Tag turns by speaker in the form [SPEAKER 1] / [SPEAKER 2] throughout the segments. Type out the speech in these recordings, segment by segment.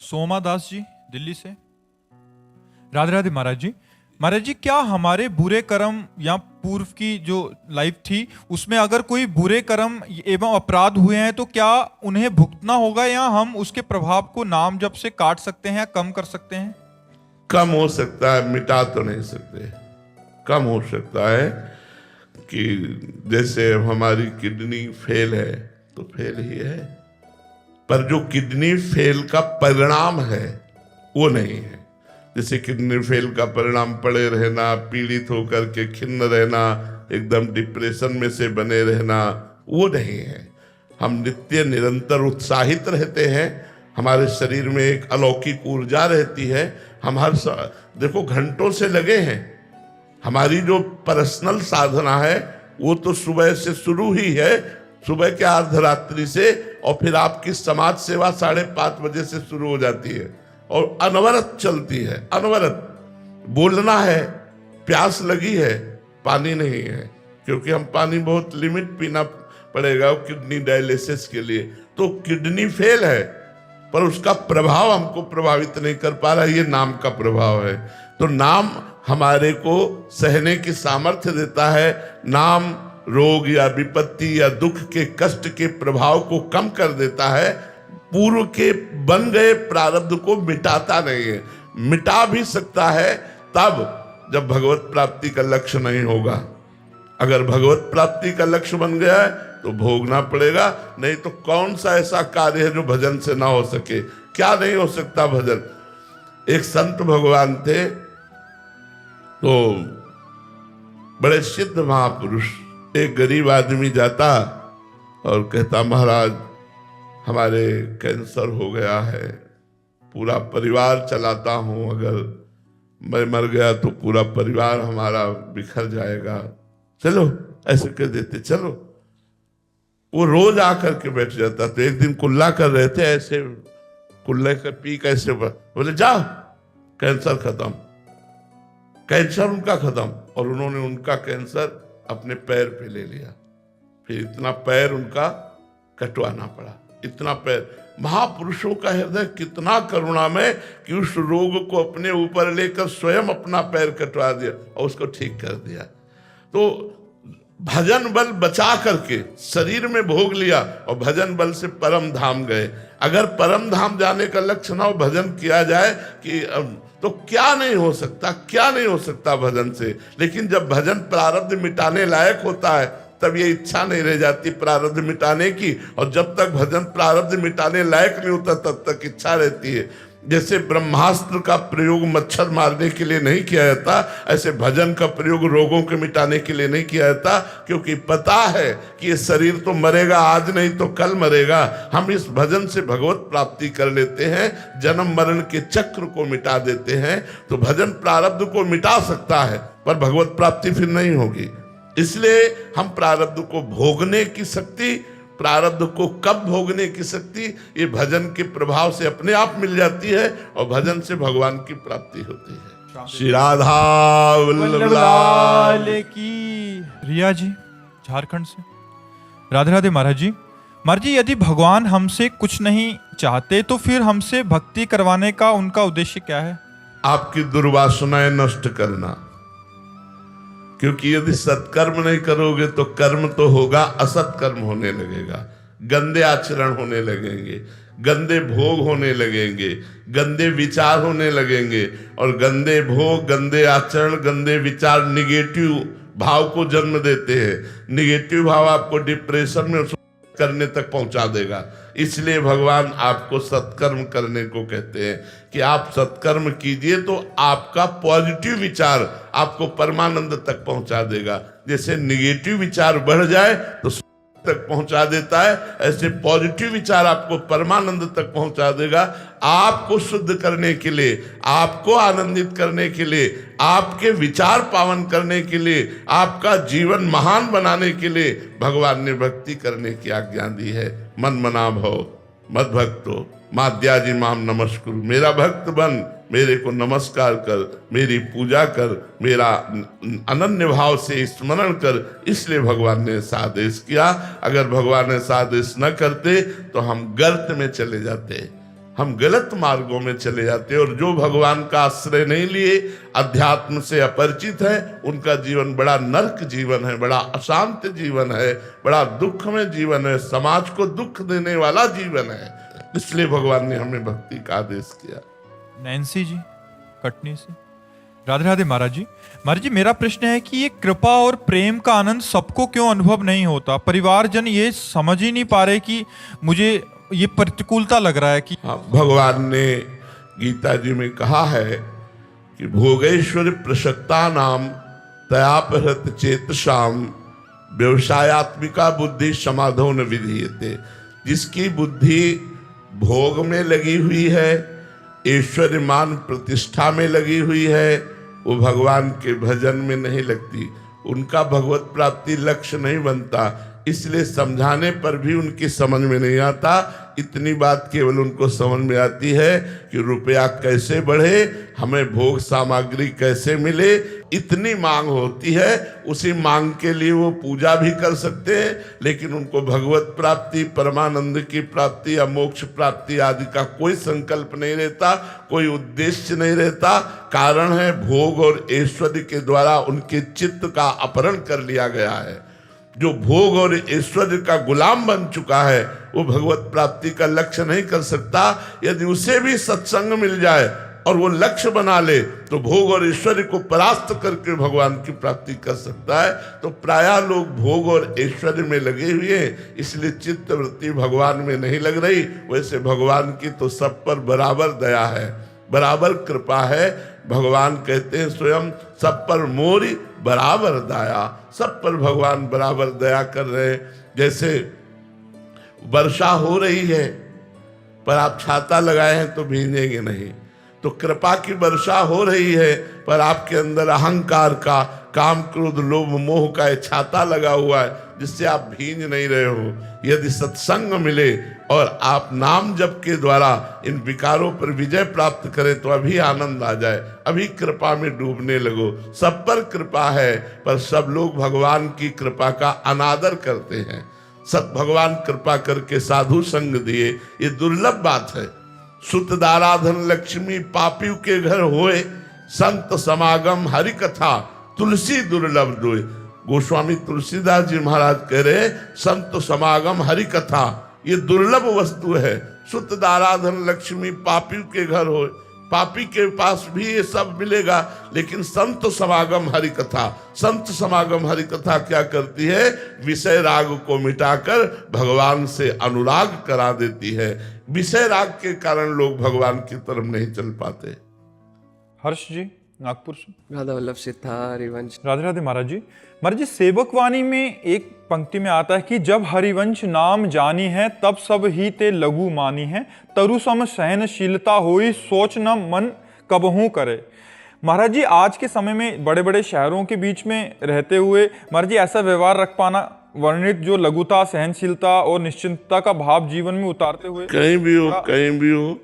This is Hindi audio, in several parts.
[SPEAKER 1] सोमा दास जी दिल्ली से। राधे राधे महाराज जी। महाराज जी, क्या हमारे बुरे कर्म या पूर्व की जो लाइफ थी उसमें अगर कोई बुरे कर्म एवं अपराध हुए हैं तो क्या उन्हें भुगतना होगा या हम उसके प्रभाव को नाम जप से काट सकते हैं या कम कर सकते हैं?
[SPEAKER 2] कम हो सकता है, मिटा तो नहीं सकते। कम हो सकता है कि जैसे हमारी किडनी फेल है तो फेल ही है, पर जो किडनी फेल का परिणाम है वो नहीं है। जैसे किडनी फेल का परिणाम पड़े रहना, पीड़ित होकर के खिन्न रहना, एकदम डिप्रेशन में से बने रहना, वो नहीं है। हम नित्य निरंतर उत्साहित रहते हैं, हमारे शरीर में एक अलौकिक ऊर्जा रहती है। हम देखो घंटों से लगे हैं। हमारी जो पर्सनल साधना है वो तो सुबह से शुरू ही है, सुबह के अर्धरात्रि से, और फिर आपकी समाज सेवा 5:30 बजे से शुरू हो जाती है और अनवरत चलती है। अनवरत बोलना है, प्यास लगी है, पानी नहीं है, क्योंकि हम पानी बहुत लिमिट पीना पड़ेगा किडनी डायलिसिस के लिए। तो किडनी फेल है पर उसका प्रभाव हमको प्रभावित नहीं कर पा रहा, ये नाम का प्रभाव है। तो नाम हमारे को सहने की सामर्थ्य देता है। नाम रोग या विपत्ति या दुख के कष्ट के प्रभाव को कम कर देता है, पूर्व के बन गए प्रारब्ध को मिटाता नहीं है। मिटा भी सकता है तब जब भगवत प्राप्ति का लक्ष्य नहीं होगा। अगर भगवत प्राप्ति का लक्ष्य बन गया है तो भोगना पड़ेगा, नहीं तो कौन सा ऐसा कार्य है जो भजन से ना हो सके? क्या नहीं हो सकता भजन। एक संत भगवान थे, तो बड़े सिद्ध महापुरुष, एक गरीब आदमी जाता और कहता, महाराज हमारे कैंसर हो गया है, पूरा परिवार चलाता हूं, अगर मैं मर गया तो पूरा परिवार हमारा बिखर जाएगा, चलो ऐसे कह देते, चलो। वो रोज आकर के बैठ जाता। तो एक दिन कुल्ला कर रहे थे, ऐसे कुल्ले का पी कैसे, बोले जाओ कैंसर खत्म। कैंसर उनका खत्म, और उन्होंने उनका कैंसर अपने पैर पे ले लिया। फिर इतना पैर उनका कटवाना पड़ा, इतना पैर। महापुरुषों का हृदय कितना करुणामय कि उस रोग को अपने ऊपर लेकर स्वयं अपना पैर कटवा दिया और उसको ठीक कर दिया। तो भजन बल बचा करके शरीर में भोग लिया और भजन बल से परम धाम गए। अगर परम धाम जाने का लक्ष्य ना हो, भजन किया जाए कि तो क्या नहीं हो सकता, क्या नहीं हो सकता भजन से। लेकिन जब भजन प्रारब्ध मिटाने लायक होता है तब ये इच्छा नहीं रह जाती प्रारब्ध मिटाने की, और जब तक भजन प्रारब्ध मिटाने लायक नहीं होता तब तक इच्छा रहती है। जैसे ब्रह्मास्त्र का प्रयोग मच्छर मारने के लिए नहीं किया जाता, ऐसे भजन का प्रयोग रोगों के मिटाने के लिए नहीं किया जाता, क्योंकि पता है कि ये शरीर तो मरेगा, आज नहीं तो कल मरेगा। हम इस भजन से भगवत प्राप्ति कर लेते हैं, जन्म मरण के चक्र को मिटा देते हैं। तो भजन प्रारब्ध को मिटा सकता है पर भगवत प्राप्ति फिर नहीं होगी। इसलिए हम प्रारब्ध को भोगने की शक्ति, प्रारब्ध को कब भोगने की शक्ति, ये भजन के प्रभाव से अपने आप मिल जाती है, और भजन से भगवान की प्राप्ति होती है। श्री राधा वल्लभ लाल
[SPEAKER 1] की। रिया जी झारखंड से। राधे राधे महाराज जी। महाराज जी, यदि भगवान हमसे कुछ नहीं चाहते तो फिर हमसे भक्ति करवाने का उनका उद्देश्य क्या है?
[SPEAKER 2] आपकी दुर्वासनाएं नष्ट करना। क्योंकि यदि सत्कर्म नहीं करोगे तो कर्म तो होगा, असत कर्म होने लगेगा, गंदे आचरण होने लगेंगे, गंदे भोग होने लगेंगे, गंदे विचार होने लगेंगे। और गंदे भोग, गंदे आचरण, गंदे विचार निगेटिव भाव को जन्म देते हैं। निगेटिव भाव आपको डिप्रेशन में करने तक पहुंचा देगा। इसलिए भगवान आपको सत्कर्म करने को कहते हैं कि आप सत्कर्म कीजिए तो आपका पॉजिटिव विचार आपको परमानंद तक पहुंचा देगा। जैसे निगेटिव विचार बढ़ जाए तो तक पहुंचा देता है, ऐसे पॉजिटिव विचार आपको परमानंद तक पहुंचा देगा। आपको शुद्ध करने के लिए, आपको आनंदित करने के लिए, आपके विचार पावन करने के लिए, आपका जीवन महान बनाने के लिए भगवान ने भक्ति करने की आज्ञा दी है। मन मना भव मद भक्तो माद्याजी माम नमस्कुरु। मेरा भक्त बन, मेरे को नमस्कार कर, मेरी पूजा कर, मेरा अनन्य भाव से स्मरण कर। इसलिए भगवान ने ऐसा आदेश किया। अगर भगवान ऐसा आदेश न करते तो हम गर्त में चले जाते, हम गलत मार्गों में चले जाते हैं। और जो भगवान का आश्रय नहीं लिए, अध्यात्म से अपरिचित है, उनका जीवन बड़ा नरक जीवन है, बड़ा अशांत जीवन है, बड़ा दुखमय जीवन है, समाज को दुख देने वाला जीवन है। इसलिए भगवान ने हमें भक्ति का आदेश किया।
[SPEAKER 1] नैन्सी जी कटनी से, राधे राधे महाराज जी। महाराज जी, मेरा प्रश्न है कि ये कृपा और प्रेम का आनंद सबको क्यों अनुभव नहीं होता? परिवारजन ये समझ ही नहीं पा रहे कि मुझे ये प्रतिकूलता लग रहा है कि
[SPEAKER 2] भगवान ने गीता जी में कहा है कि भोगेश्वर प्रसक्ता नाम तयापहृत चेतसाम व्यवसायत्मिका बुद्धि समाधो न विधीयते। जिसकी बुद्धि भोग में लगी हुई है, ऐश्वर्य मान प्रतिष्ठा में लगी हुई है, वो भगवान के भजन में नहीं लगती, उनका भगवत प्राप्ति लक्ष्य नहीं बनता। इसलिए समझाने पर भी उनकी समझ में नहीं आता। इतनी बात केवल उनको समझ में आती है कि रुपया कैसे बढ़े, हमें भोग सामग्री कैसे मिले, इतनी मांग होती है। उसी मांग के लिए वो पूजा भी कर सकते हैं, लेकिन उनको भगवत प्राप्ति, परमानंद की प्राप्ति या मोक्ष प्राप्ति आदि का कोई संकल्प नहीं रहता, कोई उद्देश्य नहीं रहता। कारण है भोग और ऐश्वर्य के द्वारा उनके चित्त का अपहरण कर लिया गया है। जो भोग और ऐश्वर्य का गुलाम बन चुका है, वो भगवत प्राप्ति का लक्ष्य नहीं कर सकता। यदि उसे भी सत्संग मिल जाए और वो लक्ष्य बना ले, तो भोग और ऐश्वर्य को परास्त करके भगवान की प्राप्ति कर सकता है। तो प्रायः लोग भोग और ऐश्वर्य में लगे हुए हैं, इसलिए चित्त वृत्ति भगवान में नहीं लग रही। वैसे भगवान की तो सब पर बराबर दया है, बराबर कृपा है। भगवान कहते हैं स्वयं, सब पर मोरी बराबर दया। सब पर भगवान बराबर दया कर रहे हैं। जैसे वर्षा हो रही है, पर आप छाता लगाए हैं तो भीगेंगे नहीं। तो कृपा की वर्षा हो रही है, पर आपके अंदर अहंकार का, काम क्रोध लोभ मोह का एक छाता लगा हुआ है, जिससे आप भींग नहीं रहे हो। यदि सत्संग मिले और आप नाम जप के द्वारा इन विकारों पर विजय प्राप्त करें, तो अभी आनंद आ जाए, अभी कृपा में डूबने लगो। सब पर कृपा है, पर सब लोग भगवान की कृपा का अनादर करते हैं। सब भगवान कृपा करके साधु संग दिए, ये दुर्लभ बात है। सुत दाराधन लक्ष्मी पापियों के घर होए, संत समागम हरि कथा तुलसी दुर्लभ दोए। गोस्वामी तुलसीदास जी महाराज कह रहे, संत समागम हरि कथा ये दुर्लभ वस्तु है। सुत दाराधन लक्ष्मी पापियों के घर होए, पापी के पास भी ये सब मिलेगा, लेकिन संत समागम हरि कथा, संत समागम हरि कथा क्या करती है? विषय राग को मिटाकर भगवान से अनुराग करा देती है। विषय राग के कारण लोग भगवान की तरफ नहीं चल पाते।
[SPEAKER 1] हर्ष जी नागपुर से,
[SPEAKER 3] राधा वल्लभ सिद्धा हरिवंश।
[SPEAKER 1] राधे राधे महाराज जी। महाराज जी, सेवक वाणी में एक पंक्ति में आता है कि जब हरिवंश नाम जानी है, तब सब ही ते लघु मानी है, तरु सम सहनशीलता होई, सोच न मन कबहू करे। महाराज जी, आज के समय में बड़े बड़े शहरों के बीच में रहते हुए महाराज जी ऐसा व्यवहार रख पाना, वर्णित जो लघुता, सहनशीलता और निश्चिंतता का भाव जीवन में उतारते हुए,
[SPEAKER 2] कहीं भी हो,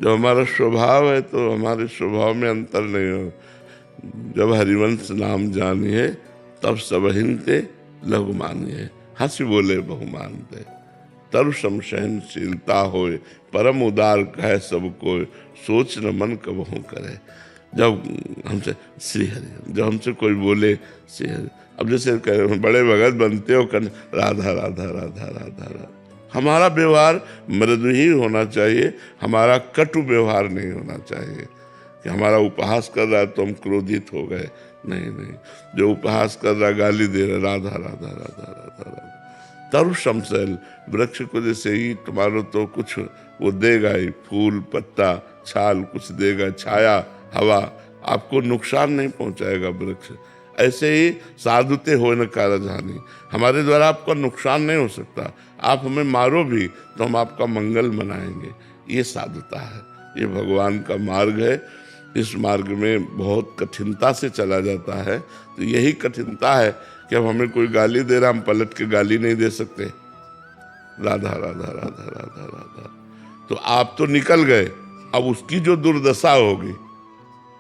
[SPEAKER 2] जो हमारा स्वभाव है, तो हमारे स्वभाव में अंतर नहीं हो। जब हरिवंश नाम जानिए, तब सब हिंते लघु मानिए, हंसी बोले बहु मानते, तरु सम सहनशीलता होए, परम उदार कहे सब कोई, सोच न मन कबहू करे। जब हमसे श्री हरि, जब हमसे कोई बोले श्री हरि, अब जैसे बड़े भगत बनते हो, राधा राधा राधा राधा राधा, हमारा व्यवहार मृदु ही होना चाहिए, हमारा कटु व्यवहार नहीं होना चाहिए कि हमारा उपहास कर रहा है तो हम क्रोधित हो गए। नहीं, जो उपहास कर रहा, गाली दे रहा, राधा राधा राधा राधा राधा। तरु समशैल, वृक्ष को जैसे ही तुम्हारो तो कुछ वो देगा ही, फूल पत्ता छाल कुछ देगा, छाया हवा, आपको नुकसान नहीं पहुंचाएगा वृक्ष। ऐसे ही साधुते हो न कारजानी, हमारे द्वारा आपका नुकसान नहीं हो सकता। आप हमें मारो भी तो हम आपका मंगल मनाएंगे। ये साधुता है, ये भगवान का मार्ग है। इस मार्ग में बहुत कठिनता से चला जाता है। तो यही कठिनता है कि अब हमें कोई गाली दे रहा, हम पलट के गाली नहीं दे सकते। राधा राधा राधा राधा राधा, तो आप तो निकल गए, अब उसकी जो दुर्दशा होगी,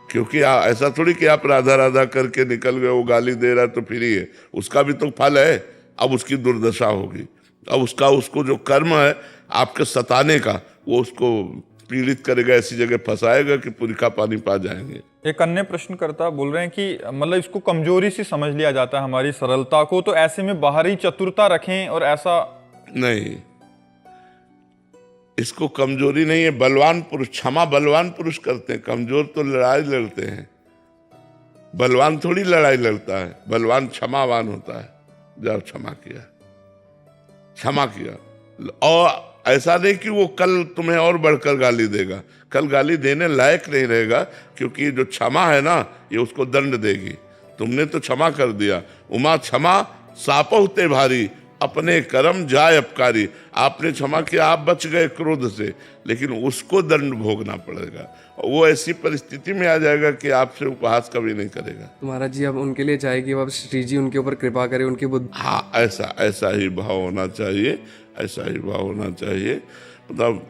[SPEAKER 2] क्योंकि ऐसा थोड़ी कि आप राधा राधा करके निकल गए, वो गाली दे रहा है तो फिर ही है, उसका भी तो फल है। अब उसकी दुर्दशा होगी, अब उसको जो कर्म है आपके सताने का, वो उसको पीड़ित करेगा, ऐसी जगह फंसाएगा कि पूरी का पानी पा जाएंगे।
[SPEAKER 1] एक अन्य प्रश्नकर्ता बोल रहे हैं कि मतलब इसको कमजोरी सी समझ लिया जाता है हमारी सरलता को, तो ऐसे में बाहरी चतुरता रखें और ऐसा
[SPEAKER 2] नहीं, इसको कमजोरी नहीं है। बलवान पुरुष, क्षमा बलवान पुरुष करते हैं, कमजोर तो लड़ाई लड़ते हैं। बलवान थोड़ी लड़ाई लड़ता है, बलवान क्षमावान होता है। जब क्षमा किया, क्षमा किया, और ऐसा नहीं कि वो कल तुम्हें और बढ़कर गाली देगा, कल गाली देने लायक नहीं रहेगा, क्योंकि जो क्षमा है ना, ये उसको दंड देगी। तुमने तो क्षमा कर दिया। उमा क्षमा सापहुते भारी, अपने कर्म जाय अपकारी। आपने क्षमा किया, आप बच गए क्रोध से, लेकिन उसको दंड भोगना पड़ेगा। और वो ऐसी परिस्थिति में आ जाएगा कि आपसे उपहास कभी नहीं करेगा।
[SPEAKER 3] तो महाराज जी अब उनके लिए चाहे अब श्री जी उनके ऊपर कृपा करें, उनकी बुद्धि।
[SPEAKER 2] हाँ, ऐसा ही भाव होना चाहिए, ऐसा ही भाव होना चाहिए। मतलब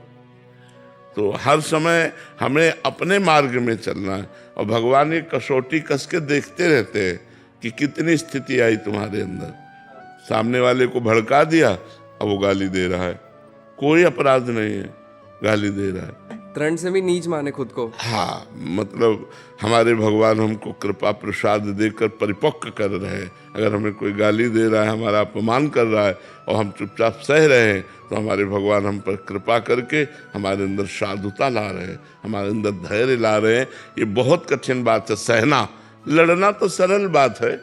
[SPEAKER 2] तो हर समय हमें अपने मार्ग में चलना है, और भगवान ये कसौटी कस के देखते रहते हैं कि कितनी स्थिति आई तुम्हारे अंदर। सामने वाले को भड़का दिया, अब वो गाली दे रहा है, कोई अपराध नहीं है, गाली दे रहा है।
[SPEAKER 3] तरण से भी नीच माने खुद को।
[SPEAKER 2] हाँ, मतलब हमारे भगवान हमको कृपा प्रसाद देकर परिपक्व कर रहे हैं। अगर हमें कोई गाली दे रहा है, हमारा अपमान कर रहा है, और हम चुपचाप सह रहे हैं, तो हमारे भगवान हम पर कृपा करके हमारे अंदर साधुता ला रहे हैं, हमारे अंदर धैर्य ला रहे हैं। ये बहुत कठिन बात है सहना। लड़ना तो सरल बात है,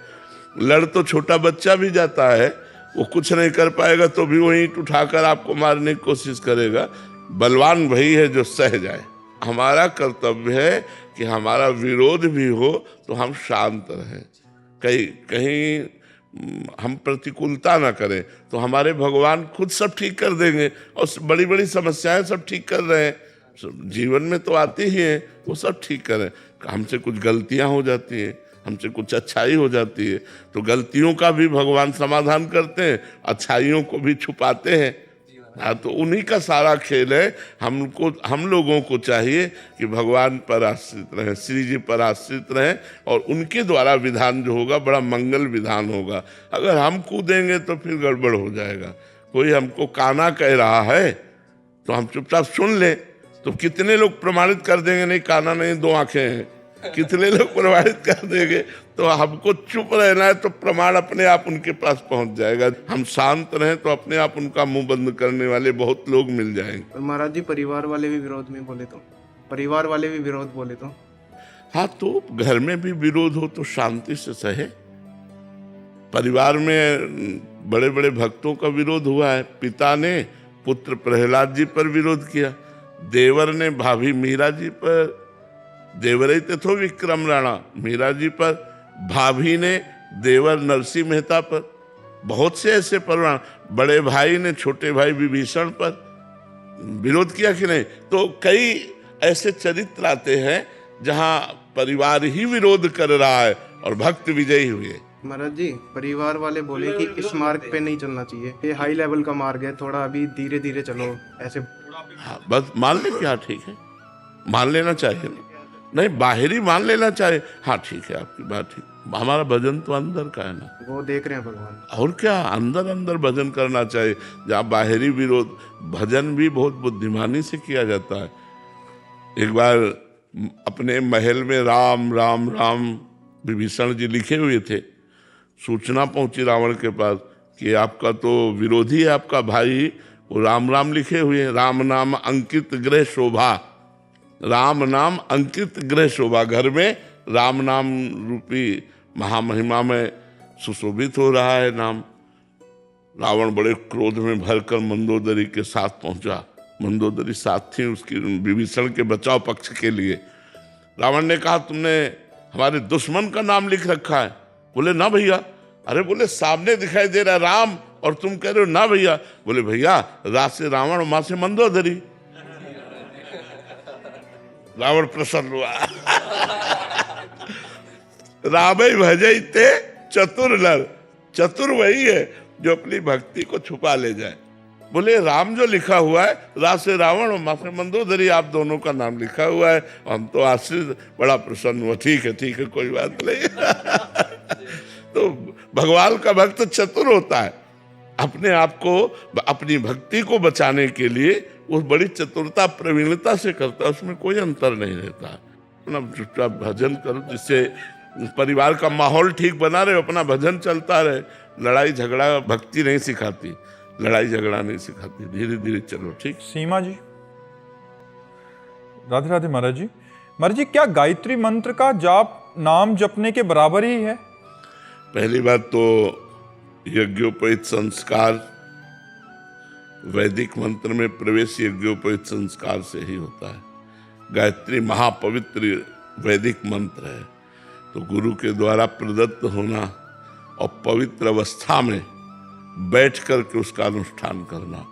[SPEAKER 2] लड़ तो छोटा बच्चा भी जाता है, वो कुछ नहीं कर पाएगा तो भी वहीं ईंट उठाकर आपको मारने की कोशिश करेगा। बलवान वही है जो सह जाए। हमारा कर्तव्य है कि हमारा विरोध भी हो तो हम शांत रहें, कहीं हम प्रतिकूलता ना करें, तो हमारे भगवान खुद सब ठीक कर देंगे। और बड़ी बड़ी समस्याएं सब ठीक कर रहे हैं, जीवन में तो आती ही हैं, वो सब ठीक करें। हमसे कुछ गलतियां हो जाती हैं, हमसे कुछ अच्छाई हो जाती है, तो गलतियों का भी भगवान समाधान करते हैं, अच्छाइयों को भी छुपाते हैं। हाँ, तो उन्हीं का सारा खेल है। हम लोगों को चाहिए कि भगवान पर आश्रित रहें, श्री जी पर आश्रित रहें, और उनके द्वारा विधान जो होगा बड़ा मंगल विधान होगा। अगर हम कूदेंगे तो फिर गड़बड़ हो जाएगा। कोई हमको काना कह रहा है तो हम चुपचाप सुन लें, तो कितने लोग प्रमाणित कर देंगे नहीं काना नहीं, दो आंखें हैं। कितने लोग प्रमाणित कर देंगे, तो हमको चुप रहना है, तो प्रमाण अपने आप उनके पास पहुंच जाएगा। हम शांत रहें तो अपने आप उनका मुंह बंद करने वाले बहुत लोग मिल जाएंगे।
[SPEAKER 4] और महाराज जी परिवार वाले भी विरोध में बोले तो, परिवार वाले भी विरोध बोले तो?
[SPEAKER 2] हाँ, तो घर में भी विरोध हो तो शांति से सहे। परिवार में बड़े बड़े भक्तों का विरोध हुआ है। पिता ने पुत्र प्रहलाद जी पर विरोध किया, देवर ने भाभी मीरा जी पर, देवरई तथो विक्रम राणा मीरा जी पर, भाभी ने देवर नरसिंह मेहता पर, बहुत से ऐसे पुराण। बड़े भाई ने छोटे भाई विभीषण पर विरोध किया कि नहीं? तो कई ऐसे चरित्र आते हैं जहां परिवार ही विरोध कर रहा है और भक्त विजयी हुए।
[SPEAKER 4] महाराज जी परिवार वाले बोले कि इस मार्ग पे नहीं चलना चाहिए, ये हाई लेवल का मार्ग है, थोड़ा अभी धीरे धीरे चलो ऐसे।
[SPEAKER 2] हाँ, बस मान ले क्या ठीक है, मान लेना चाहिए। नहीं, बाहरी मान लेना चाहिए। हाँ ठीक है, आपकी बात ठीक। हमारा भजन तो अंदर का है ना,
[SPEAKER 4] वो देख रहे हैं भगवान।
[SPEAKER 2] और क्या, अंदर अंदर भजन करना चाहिए। जहाँ बाहरी विरोध, भजन भी बहुत बुद्धिमानी से किया जाता है। एक बार अपने महल में राम राम राम विभीषण जी लिखे हुए थे। सूचना पहुंची रावण के पास कि आपका तो विरोधी है, आपका भाई, वो राम राम लिखे हुए हैं। राम नाम अंकित गृह शोभा, राम नाम अंकित गृह शोभा, घर में राम नाम रूपी महामहिमा में सुशोभित हो रहा है नाम। रावण बड़े क्रोध में भरकर मंदोदरी के साथ पहुंचा। मंदोदरी साथ थी उसकी, विभीषण के बचाव पक्ष के लिए। रावण ने कहा, तुमने हमारे दुश्मन का नाम लिख रखा है? बोले ना भैया। अरे बोले सामने दिखाई दे रहा है राम, और तुम कह रहे हो ना भैया। बोले भैया, रा से रावण, माँ से मंदोदरी। रावण प्रसन्न हुआ। रामई भजते चतुर नर, चतुर वही है जो अपनी भक्ति को छुपा ले जाए। बोले राम जो लिखा हुआ है, रा से रावण और माँ से मंदोदरी, आप दोनों का नाम लिखा हुआ है, हम तो आश्रित। बड़ा प्रसन्न हुआ। ठीक है कोई बात नहीं। तो भगवान का भक्त चतुर होता है, अपने आप को, अपनी भक्ति को बचाने के लिए वो बड़ी चतुरता प्रवीणता से करता है, उसमें कोई अंतर नहीं रहता। अपना चुपचाप भजन करो, जिससे परिवार का माहौल ठीक बना रहे, अपना भजन चलता रहे। लड़ाई झगड़ा भक्ति नहीं सिखाती, लड़ाई झगड़ा नहीं सिखाती, धीरे धीरे चलो। ठीक।
[SPEAKER 1] सीमा जी। राधे राधे महाराज जी। महाराज जी, क्या गायत्री मंत्र का जाप नाम जपने के बराबर ही है?
[SPEAKER 2] पहली बात तो यज्ञोपवीत संस्कार, वैदिक मंत्र में प्रवेश यज्ञोपवीत संस्कार से ही होता है। गायत्री महापवित्र वैदिक मंत्र है, तो गुरु के द्वारा प्रदत्त होना और पवित्र अवस्था में बैठ करके उसका अनुष्ठान करना,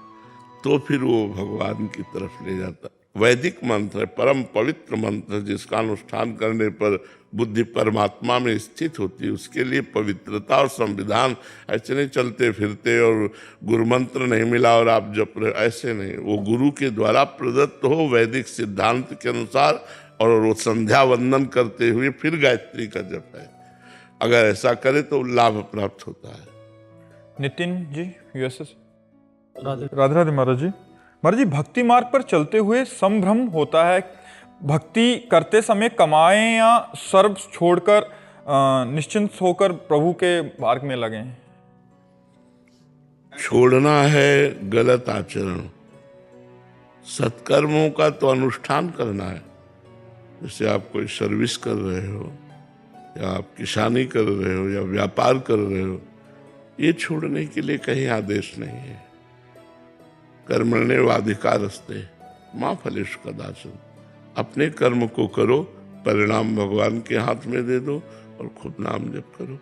[SPEAKER 2] तो फिर वो भगवान की तरफ ले जाता। वैदिक मंत्र है, परम पवित्र मंत्र, जिसका अनुष्ठान करने पर बुद्धि परमात्मा में स्थित होती है। उसके लिए पवित्रता और संविधान, ऐसे नहीं चलते फिरते और गुरु मंत्र नहीं मिला और आप जप रहे, ऐसे नहीं। वो गुरु के द्वारा प्रदत्त हो वैदिक सिद्धांत के अनुसार, और वो संध्या वंदन करते हुए फिर गायत्री का जप है। अगर ऐसा करे तो लाभ प्राप्त होता है।
[SPEAKER 1] नितिन जी, यूएसएस। राधे राधे महाराज जी। महाराज जी, भक्ति मार्ग पर चलते हुए संभ्रम होता है, भक्ति करते समय कमाएं या सर्व छोड़कर निश्चिंत होकर प्रभु के मार्ग में लगे।
[SPEAKER 2] छोड़ना है गलत आचरण, सत्कर्मों का तो अनुष्ठान करना है। जैसे आप कोई सर्विस कर रहे हो, या आप किसानी कर रहे हो, या व्यापार कर रहे हो, ये छोड़ने के लिए कहीं आदेश नहीं है। कर्मण्येवाधिकारस्ते मा फलेषु कदाचन। अपने कर्म को करो, परिणाम भगवान के हाथ में दे दो और खुद नाम जप करो।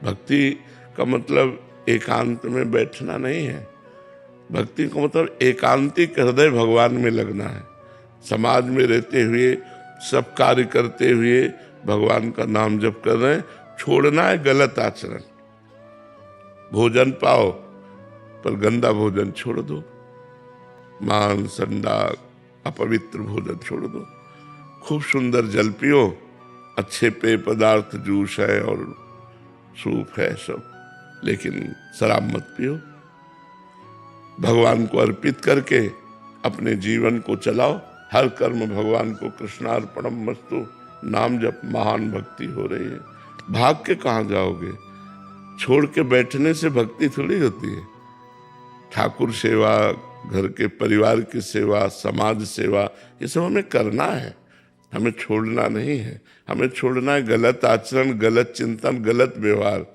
[SPEAKER 2] भक्ति का मतलब एकांत में बैठना नहीं है। भक्ति का मतलब एकांतिक हृदय भगवान में लगना है। समाज में रहते हुए, सब कार्य करते हुए भगवान का नाम जप कर रहे हैं। छोड़ना है गलत आचरण। भोजन पाओ पर गंदा भोजन छोड़ दो, मांस अंडा अपवित्र भोजन छोड़ दो। खूब सुंदर जल पियो, अच्छे पेय पदार्थ, जूस है और सूप है सब, लेकिन शराब मत पियो। भगवान को अर्पित करके अपने जीवन को चलाओ। हर कर्म भगवान को कृष्णार्पणमस्तु, नाम जप, महान भक्ति हो रही है। भाग के कहाँ जाओगे? छोड़ के बैठने से भक्ति थोड़ी होती है। ठाकुर सेवा, घर के परिवार की सेवा, समाज सेवा, ये सब हमें करना है, हमें छोड़ना नहीं है। हमें छोड़ना है गलत आचरण, गलत चिंतन, गलत व्यवहार,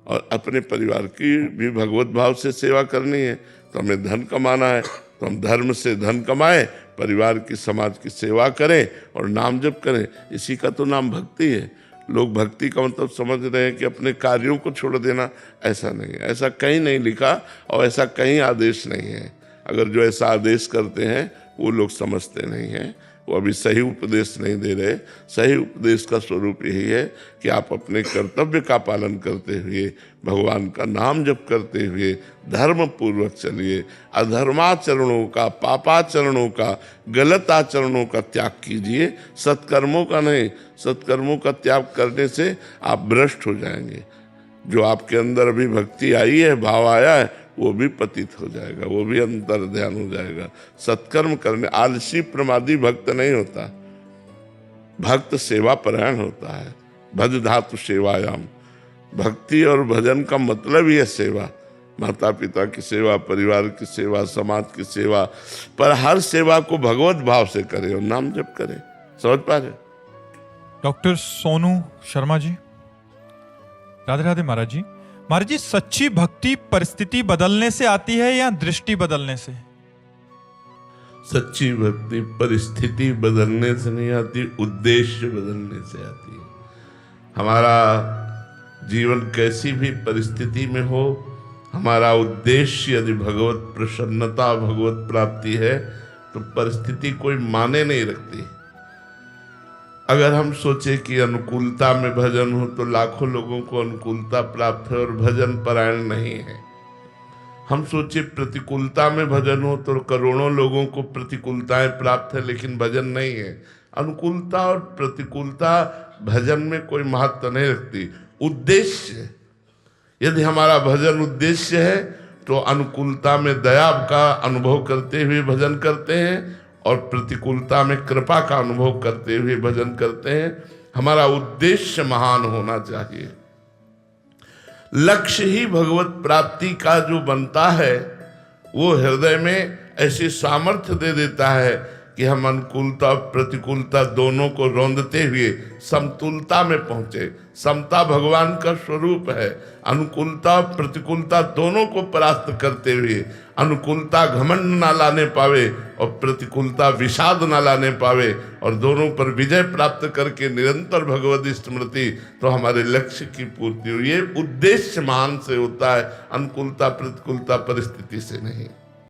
[SPEAKER 2] और अपने परिवार की भी भगवत भाव से सेवा करनी है। तो हमें धन कमाना है, तो हम धर्म से धन कमाएं, परिवार की, समाज की सेवा करें और नाम जप करें। इसी का तो नाम भक्ति है। लोग भक्ति का मतलब समझ रहे हैं कि अपने कार्यों को छोड़ देना। ऐसा नहीं है, ऐसा कहीं नहीं लिखा और ऐसा कहीं आदेश नहीं है। अगर जो ऐसा आदेश करते हैं वो लोग समझते नहीं हैं, वो अभी सही उपदेश नहीं दे रहे। सही उपदेश का स्वरूप यही है कि आप अपने कर्तव्य का पालन करते हुए, भगवान का नाम जप करते हुए धर्म पूर्वक चलिए। अधर्माचरणों का, पापाचरणों का, गलत आचरणों का त्याग कीजिए, सत्कर्मों का नहीं। सत्कर्मों का त्याग करने से आप भ्रष्ट हो जाएंगे। जो आपके अंदर अभी भक्ति आई है, भाव आया है, वो भी पतित हो जाएगा, वो भी अंतर ध्यान हो जाएगा। सत्कर्म करने, आलसी प्रमादी भक्त नहीं होता, भक्त सेवा परायण होता है। भज धातु सेवायाम, भक्ति और भजन का मतलब ही है सेवा। माता पिता की सेवा, परिवार की सेवा, समाज की सेवा, पर हर सेवा को भगवत भाव से करें और नाम जप करें। समझ पा रहे?
[SPEAKER 1] डॉक्टर सोनू शर्मा जी। राधे राधे महाराज जी। महाराज जी, सच्ची भक्ति परिस्थिति बदलने से आती है या दृष्टि बदलने से?
[SPEAKER 2] सच्ची भक्ति परिस्थिति बदलने से नहीं आती, उद्देश्य बदलने से आती है। हमारा जीवन कैसी भी परिस्थिति में हो, हमारा उद्देश्य यदि भगवत प्रसन्नता, भगवत प्राप्ति है, तो परिस्थिति कोई माने नहीं रखती। अगर हम सोचे कि अनुकूलता में भजन हो तो लाखों लोगों को अनुकूलता प्राप्त है और भजन परायण नहीं है। हम सोचे प्रतिकूलता में भजन हो तो करोड़ों लोगों को प्रतिकूलताएं प्राप्त है, लेकिन भजन नहीं है। अनुकूलता और प्रतिकूलता भजन में कोई महत्व नहीं रखती। उद्देश्य, यदि हमारा भजन उद्देश्य है तो अनुकूलता में दया का अनुभव करते हुए भजन करते हैं और प्रतिकूलता में कृपा का अनुभव करते हुए भजन करते हैं। हमारा उद्देश्य महान होना चाहिए। लक्ष्य ही भगवत प्राप्ति का जो बनता है वो हृदय में ऐसी सामर्थ्य दे देता है कि हम अनुकूलता प्रतिकूलता दोनों को रौंदते हुए समतुलता में पहुंचे। समता भगवान का स्वरूप है। अनुकूलता प्रतिकूलता दोनों को परास्त करते हुए अनुकूलता घमंड ना लाने पावे और प्रतिकूलता विषाद ना लाने पावे और दोनों पर विजय प्राप्त करके निरंतर भगवत स्मृति, तो हमारे लक्ष्य की पूर्ति हो। ये उद्देश्य मान से होता है, अनुकूलता प्रतिकूलता परिस्थिति से नहीं।